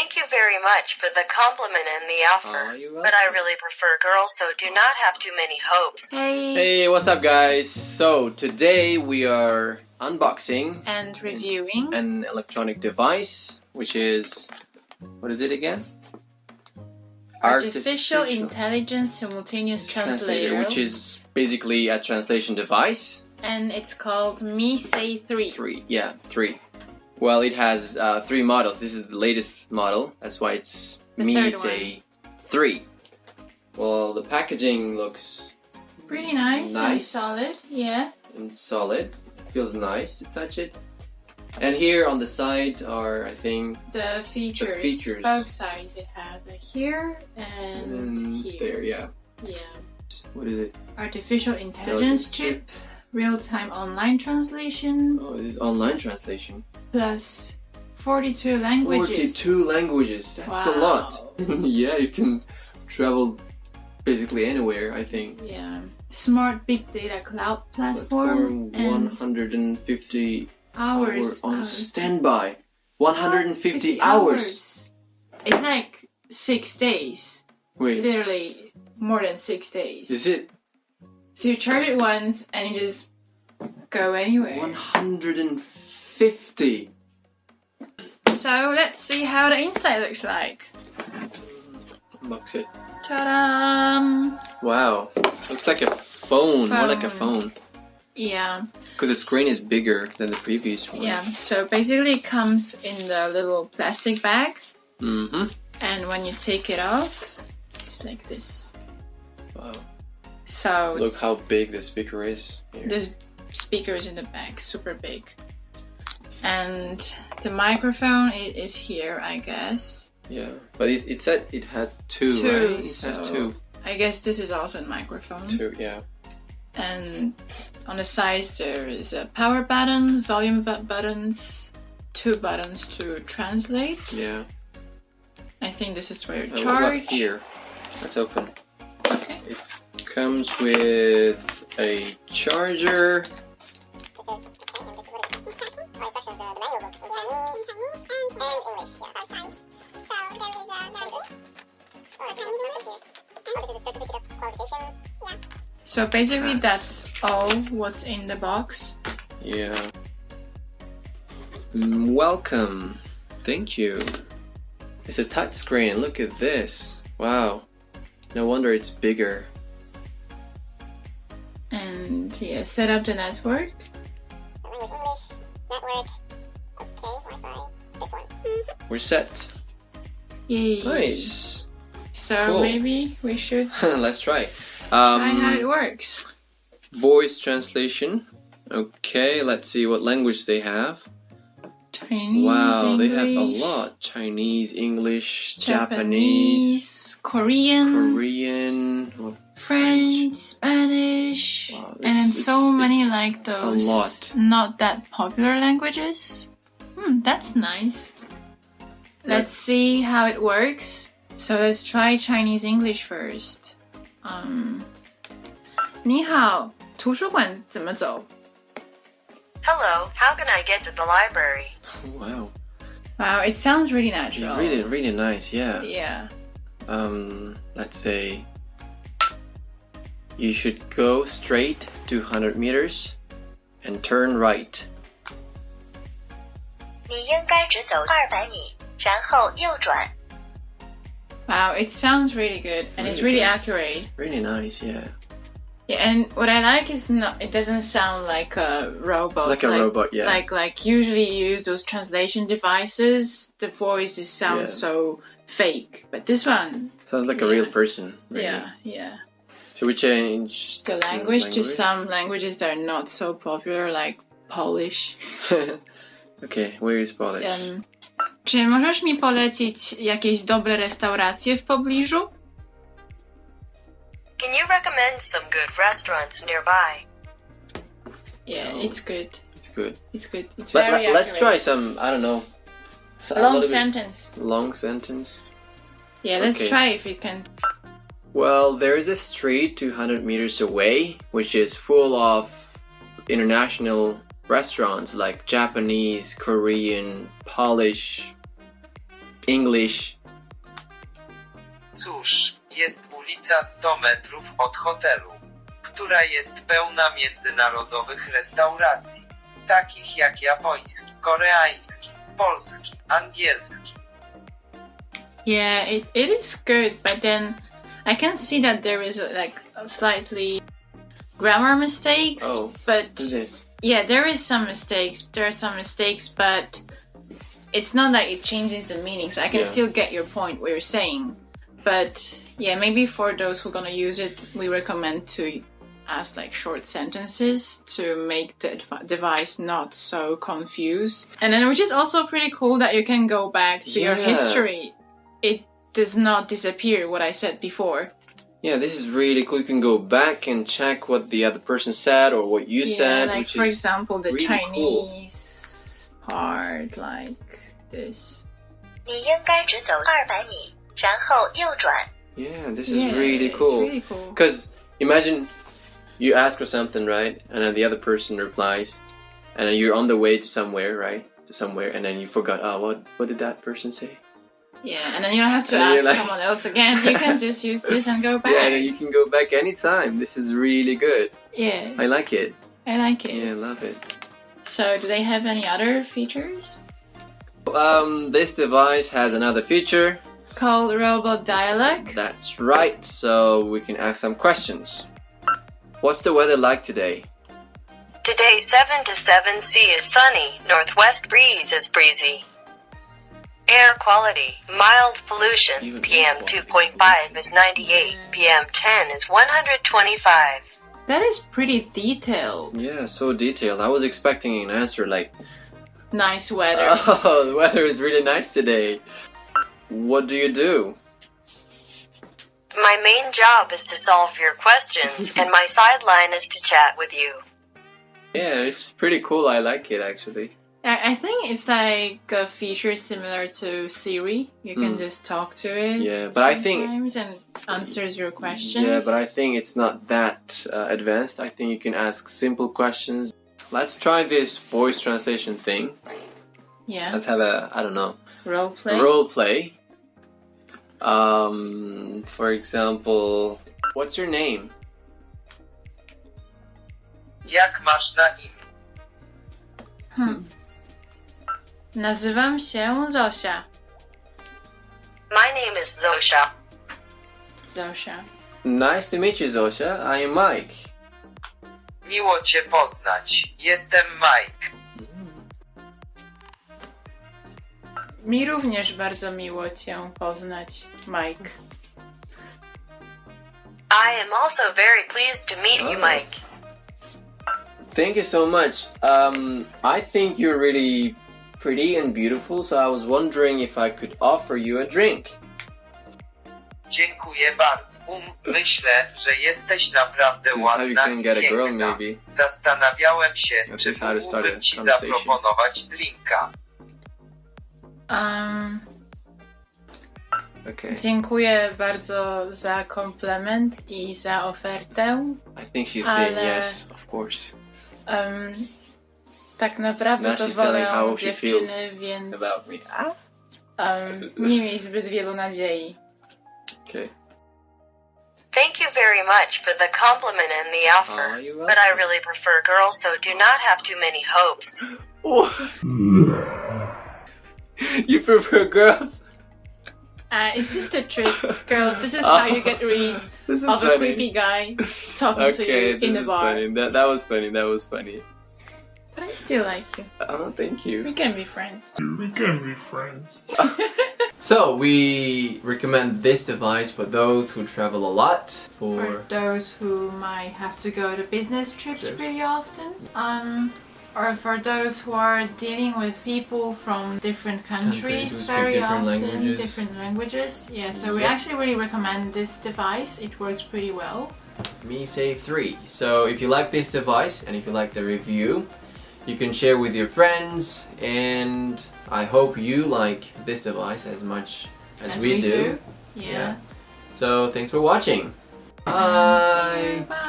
Thank you very much for the compliment and the offer. But I really prefer girls, so do not have too many hopes. Hey, what's up, guys? So today we are unboxing and reviewing an electronic device, which is, what is it again? Artificial Intelligence Simultaneous Translator, which is basically a translation device. And it's called Mesay 3. 3. Well, it has 3 models. This is the latest model. That's why it's Mesay 3. Well, the packaging looks pretty nice. And solid. Yeah. And solid. Feels nice to touch it. And here on the side are, I think, the features. Both sides it has, like here and here. There, yeah. Yeah. What is it? Artificial Intelligence chip. Real-time online translation. Oh, this is online translation. Plus 42 languages. 42 languages. That's a lot. Yeah, you can travel basically anywhere, I think. Yeah. Smart big data cloud platform. 150 hours on standby. 150 hours. It's like 6 days. Wait. Literally more than 6 days. Is it? So you charge it once and you just go anywhere. 150. So let's see how the inside looks like. Unbox it. Ta-da! Wow. Looks like a phone. More like a phone. Yeah. Because the screen is bigger than the previous one. Yeah. So basically it comes in the little plastic bag. Mm-hmm. And when you take it off, it's like this. Wow. So look how big the speaker is. The speaker is in the back, super big. And the microphone is here, I guess. Yeah, but it said it had two, right? It has 2. I guess this is also a microphone. 2, yeah. And on the sides there is a power button, volume buttons, 2 buttons to translate. Yeah. I think this is where you charge. What about here? Let's open. Okay. It comes with a charger. So basically that's all what's in the box. Yeah. Welcome. Thank you. It's a touch screen. Look at this. Wow. No wonder it's bigger. And yeah, set up the network. Language English, network. Okay, Wi-Fi. This one. We're set. Yay. Nice. So cool. Maybe we should let's try. Try how it works. Voice translation. Okay, let's see what language they have. Chinese, wow, English, they have a lot. Chinese, English, Japanese, Korean, French, Spanish, wow, and then so many like those not that popular languages. That's nice. Let's see how it works. So let's try Chinese English first. 你好，图书馆怎么走？ Hello, how can I get to the library? Wow. Wow, it sounds really natural. Really nice, yeah. Yeah. Let's say you should go straight 200 meters and turn right. 你应该直走200米，然后右转。 Wow, it sounds really good and it's really accurate. Really nice, yeah. Yeah, and what I like is it doesn't sound like a robot. Like a robot, yeah. Like usually you use those translation devices, the voices sound so fake. But this one sounds like a real person. Really. Yeah. Should we change the language to some languages that are not so popular, like Polish? Okay, where is Polish? Czy możesz mi polecić jakieś dobre restauracje w pobliżu? Can you recommend some good restaurants nearby? Yeah, it's good. It's good. It's good. It's very accurate. Let's try some, I don't know. Long sentence. Long sentence? Yeah, let's try if we can. Well, there is a street 200 meters away, which is full of international restaurants like Japanese, Korean, Polish, English. Cóż, jest ulica 100 metrów od hotelu, która jest pełna międzynarodowych restauracji, takich jak japoński, koreański, polski, angielski. Yeah, it is good, but then I can see that there is slightly grammar mistakes. Oh, but is it? yeah, there are some mistakes, but it's not that it changes the meaning, so I can still get your point, what you're saying. But yeah, maybe for those who are gonna use it, we recommend to ask like short sentences to make the device not so confused. And then, which is also pretty cool, that you can go back to your history. It does not disappear, what I said before. Yeah, this is really cool. You can go back and check what the other person said or what you said. Like which for is example, the really Chinese part, like this. 你应该直走200米，然后右转。 Yeah, this is really cool. It's really cool. Because imagine you ask for something, right? And then the other person replies, and then you're on the way to somewhere, right? To somewhere, and then you forgot, oh, what did that person say? Yeah, and then you don't have to ask someone else again. You can just use this and go back. Yeah, and you can go back anytime. This is really good. Yeah. I like it. I like it. Yeah, I love it. So, do they have any other features? This device has another feature called Robot Dialogue. That's right, so we can ask some questions. What's the weather like today? Today 7 to 7C is sunny, northwest breeze is breezy. Air quality, mild pollution, PM 2.5 is 98, PM 10 is 125. That is pretty detailed. Yeah, so detailed. I was expecting an answer like, nice weather. oh, the weather is really nice today. What do you do? My main job is to solve your questions, and my sideline is to chat with you. Yeah, it's pretty cool. I like it, actually. I think it's like a feature similar to Siri. You can just talk to it. Yeah, but I think and answers your questions. Yeah, but I think it's not that advanced. I think you can ask simple questions. Let's try this voice translation thing. Yeah. Let's have a, I don't know, role play. Role play. For example, what's your name? Jak masz na imię? Nazywam się Zosia. My name is Zosia. Zosia. Nice to meet you, Zosia. I am Mike. Miło cię poznać. Jestem Mike. Mi również bardzo miło cię poznać, Mike. I am also very pleased to meet you, Mike. Thank you so much. I think you're really pretty and beautiful, so I was wondering if I could offer you a drink. Dziękuję bardzo. Myślę, że jesteś naprawdę ładna i piękna. Zastanawiałem się, czy mógłbym ci zaproponować drinka. Okay. Dziękuję bardzo za komplement i za ofertę. I think she's saying yes, of course. Tak naprawdę to wolę dziewczyny, więc nie miej zbyt wielu nadziei. Okay. Thank you very much for the compliment and the offer, but I really prefer girls, so do not have too many hopes. You prefer girls? It's just a trick, girls. This is how you get rid of a creepy guy talking to you in the bar. Funny. That was funny. That was funny. But I still like you. Oh, thank you. We can be friends. We can be friends. So we recommend this device for those who travel a lot. For those who might have to go to business trips pretty often. Or for those who are dealing with people from different countries very often, different languages. Yeah, so we actually really recommend this device. It works pretty well. Mesay 3. So if you like this device and if you like the review, you can share with your friends, and I hope you like this device as much as we do. Yeah. So thanks for watching. Bye. Bye.